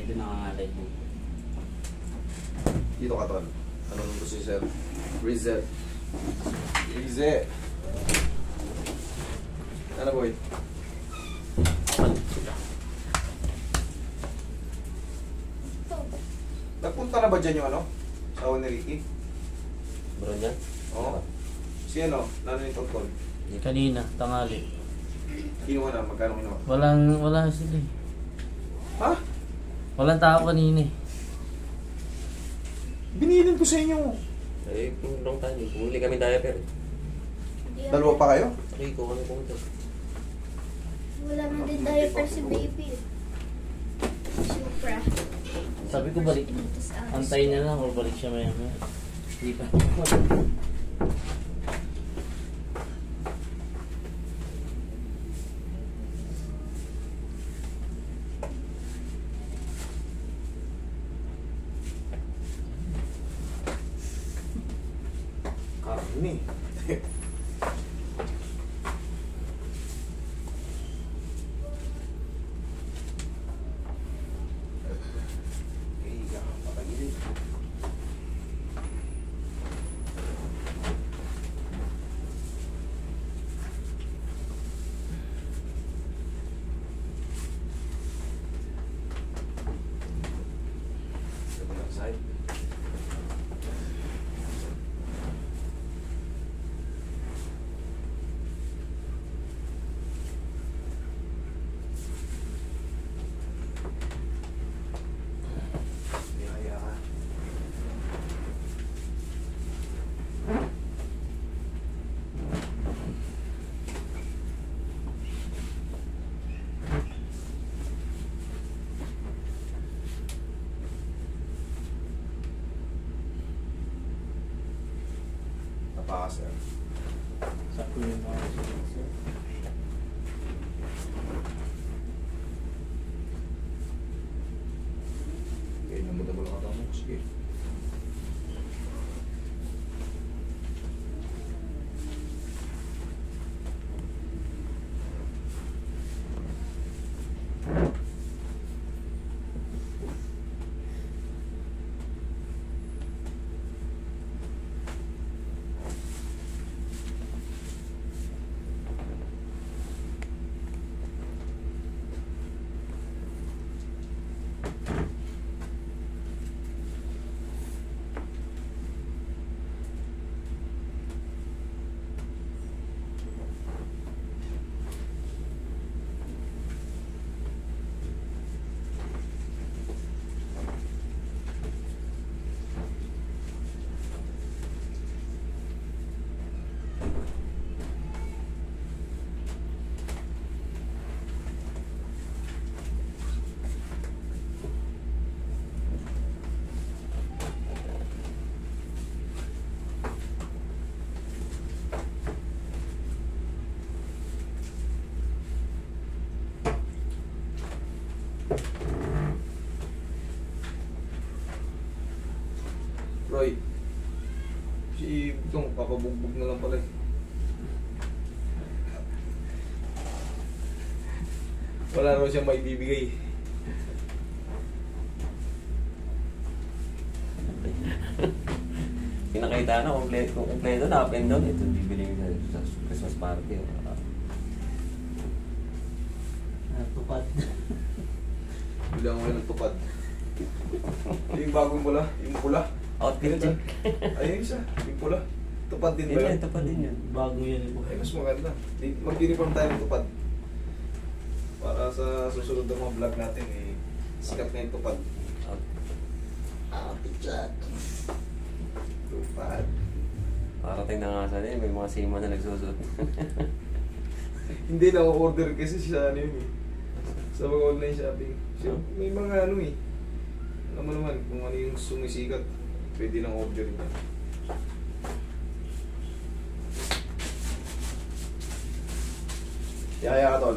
medyo nangangalay po. Dito ka, Tol. Anong gusto si Sir? Reset. Reset. Ano, boy? Nagpunta na ba dyan yung ano? Sawa ni Ricky? Bro dyan? Oo. Si ano? Nano yung tungkol? Kanina, tangali. Kinuha na. Magkano kinuha? Wala sila eh. Ha? Walang tao kanina eh. Binilin ko sa inyo. Eh, long time. Bumili kami diaper eh. Dalawa pa kayo? Okay, kung ano pumunta. Wala na din diaper si baby. Supra. Sabi ko balik. Antayin niya lang o balik siya maya maya. Hindi pa. Karni. Side. Sir. Sakto yung mga sir. Okay, namudamo lang ka mo. Sige. Roy, si itong papabugbog na lang pala. Wala raw siyang maibibigay. Pinakita na, kompleto na, up and down. Ito, bibili ko sa Christmas party. Tupad. Bilang mo ng tupad. Yung bagong pula, yung pula. Outfit check. Ayun isa, yung pula. Tupad din ba yun? Tupad din yun. Bago yan po. Ay, mas maganda. Mag-uniform tayo ng tupad. Para sa susunod ng mga vlog natin, eh, sikat na yung tupad. Pichat. Tupad. Parating na nga sa din, may mga sima na nagsusot. Hindi na order kasi siya ano yun eh. Sa mga online shopping. Siya, may mga ano eh. Alam mo naman kung ano yung sumisikat. Pwede nang order niya. Yaya ka, Tol.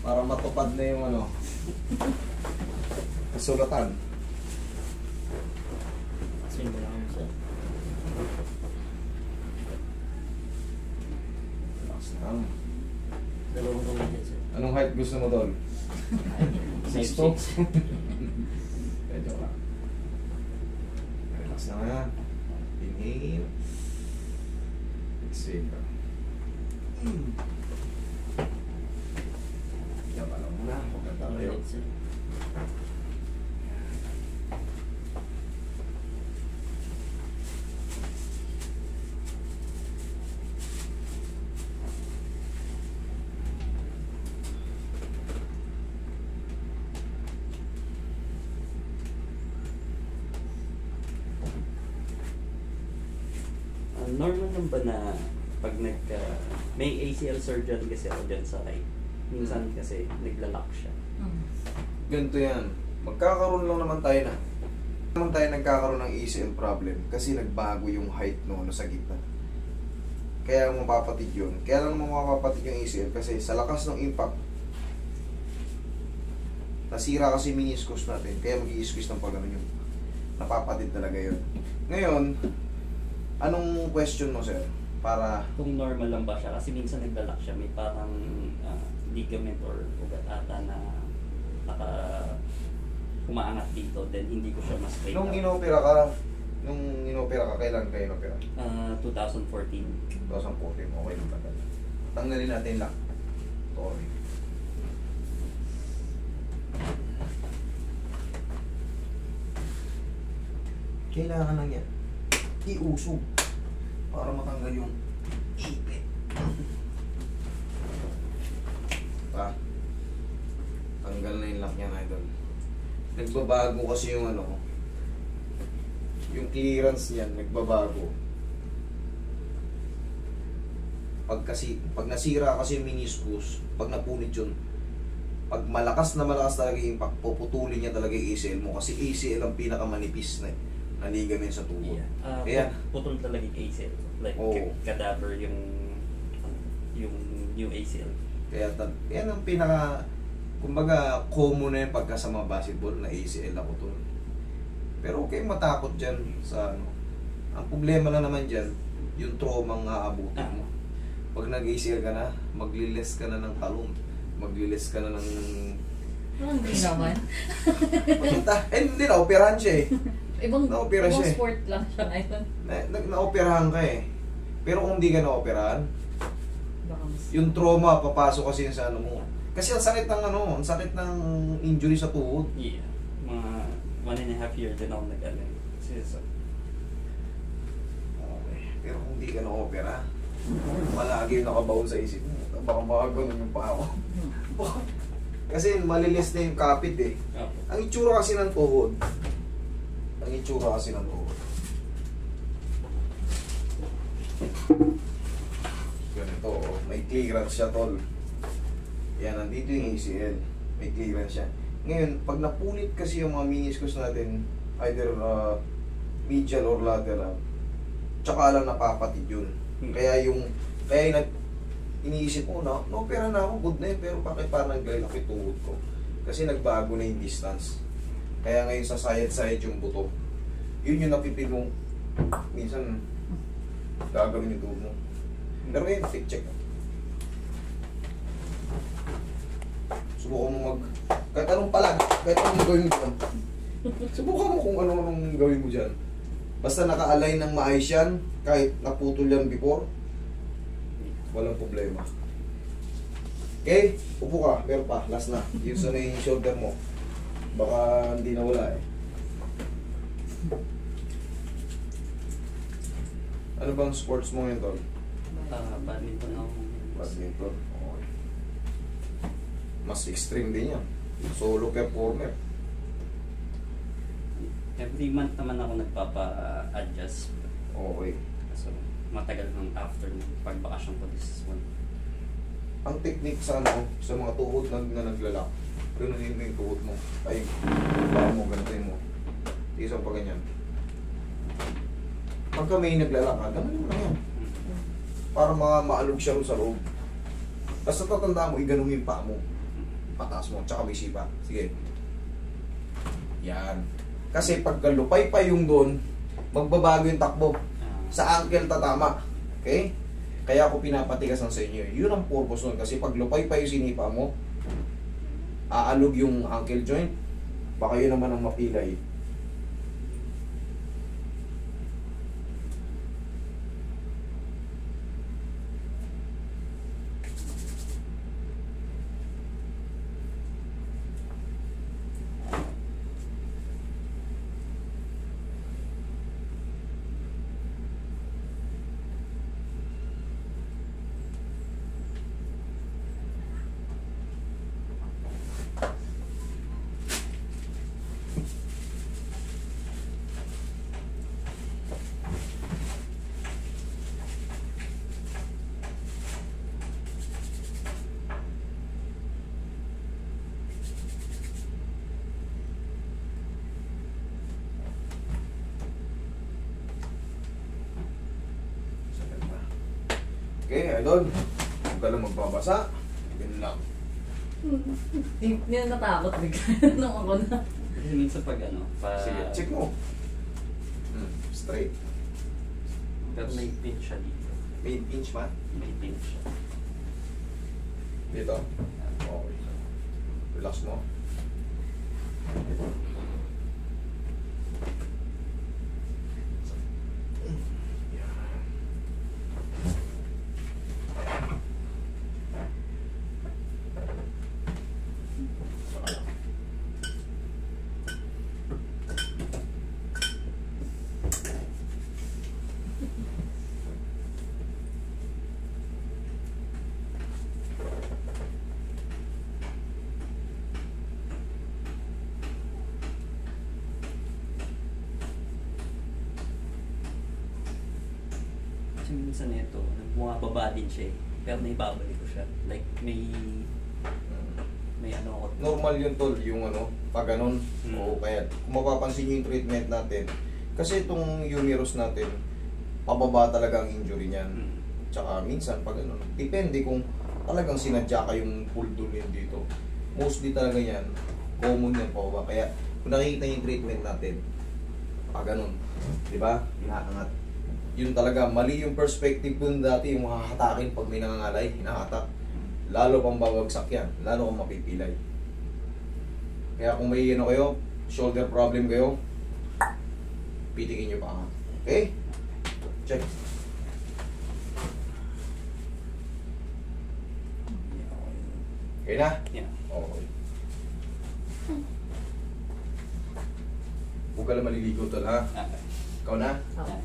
Para matupad na yung ano. Kasulatan. Simula ako sir. Relax lang. Dalawang kamay sir. Anong height gusto mo, Tol? 5'6" to. Medyo lang. Relax na nga. Inhale. Exhale ka. Yaman lang muna. Huwag ka tayo. Normal lang ba na pag may ACL surgery kasi ako dyan sa right, minsan kasi naglalak siya. Ganito yan. Magkakaroon lang naman tayo nagkakaroon ng ACL problem kasi nagbago yung height no sa gitna. Kaya mapapatid yun. Kaya lang mapapatid yung ACL kasi sa lakas ng impact nasira kasi meniscus natin. Kaya mag-i-squeeze ng pag yung napapatid talaga yun. Ngayon, anong question mo, sir? Para Kung normal lang ba siya, kasi minsan naglalak siya, may parang ligament or ugat ata na umaangat dito, then hindi ko siya mas straight nung out. inopera ka, kailan ka inopera? 2014. 2014, okay lang tagal. Tanggalin natin lang. Sorry. Kailangan lang yan. Iusog. Para matanggal yung ipit. Tanggal na yung lock niya, idol. Nagbabago kasi yung yung clearance niyan, nagbabago. Pag nasira kasi yung meniscus, pag napunit yun, pag malakas talaga yung impact, puputulin niya talaga yung ACL mo kasi ACL ang pinakamanipis na ligament sa tuhod. Kaya putol talaga yung ACL. Like cadaver yung ACL. Kaya yan ang kumbaga common na yun pagka sa mga basketball na ACL na putol. Pero okay matakot dyan sa Ang problema lang naman dyan, yung trauma ang aabutin mo. Pag nag-ACL ka na, magliles ka na ng talon. Magliles ka na ng... Hindi naman. Hindi na, operahan siya eh. Ibang siya eh. sport lang siya ngayon. Na-operahan ka eh. Pero kung hindi ka na-operahan, Baka mas... yung trauma, papasok kasi sa mo. Kasi ang sakit ng injury sa tuhod. Yeah. Mga 1.5 years din ako nag-alay. Okay. Pero kung hindi ka na-opera, malagi yung nakabaon sa isip mo. Baka makaganon yung pa ako. Kasi malilis na yung kapit eh. Ang itsura kasi ng tuhod. Ganito, may clearance siya, tol. Yan, nandito yung ACL. May clearance siya. Ngayon, pag napunit kasi yung mga meniscus natin, either medial or lateral, tsaka lang napapatid yun. Kaya iniisip ko na, no-opera na ako, good na yun, pero bakit parang naglalak yung tuhod ko? Kasi nagbago na yung distance. Kaya ngayon sa side yung buto. Yun yung napipil mo. Minsan, gagawin yung tuhod mo. Pero ngayon, take check. Subukan mo kahit anong gawin mo dyan. Subukan mo kung anong gawin mo dyan. Basta naka-align ng maayos yan, kahit naputol yan before, walang problema. Okay? Upo ka, meron pa, last na. Use na yung shoulder mo. Baka hindi na wala eh. Ano bang sports mo ngayon, tol? Badminton ako. Badminton. Okay. Mas extreme din yan. Solo performer. Every month naman ako nagpapa-adjust. Okay. So, matagal nang after ng pagbakasyon ko this one. Ang technique sa sa mga tuhod na naglalak, ganunin mo yung tuhod mo. Ay, baka mo, ganunin mo. Isang pa ganyan. Pagka may naglalak ka, ganunin mo na yan. Para maalog siya sa loob. Basta tatanda mo, iganuhin pa mo. Pataas mo, tsaka may sipa. Sige. Yan. Kasi pag lupay pa yung doon, magbabago yung takbo. Sa ankle tatama. Okay? Kaya ako pinapatigasan sa inyo. Yun ang purpose nun. Kasi pag lupay pa yung sinipa mo, aalog yung ankle joint, baka yun naman ang mapilay. Okay, idol. Huwag ka lang magbabasa. Ganun lang. Hindi na natakot bigla nung ako na. Kasi minsan pag ano, Sige, check mo. Straight. Pero may pinch siya dito. May pinch man. May pinch siya. Dito. Okay. Relax mo. Kasi minsan ito, bumababa din siya eh. Pero naibabalik ko siya. Like may ano ako. Normal yun tol, yung ano, pag ganun. O kaya, kung mapapansin nyo yung treatment natin, kasi itong humerus natin, pababa talaga ang injury niyan. Tsaka minsan pag ano, depende kung talagang sinadya kayong puldol yun dito. Mostly talaga yan, common yan pababa. Kaya kung nakikita yung treatment natin, pag ganun, di ba? Hinaangat. Yun talaga, mali yung perspective dun dati, yung makakatakin pag may nangangalay, hinahatak. Lalo pang babagsak yan, lalo kang mapipilay. Kaya kung may ano kayo, shoulder problem kayo, pitikin nyo pa. Okay? Check. Okay na? Yeah. Okay. Huwag ka lang maliligo tol ha. Okay. Ikaw na? Ako.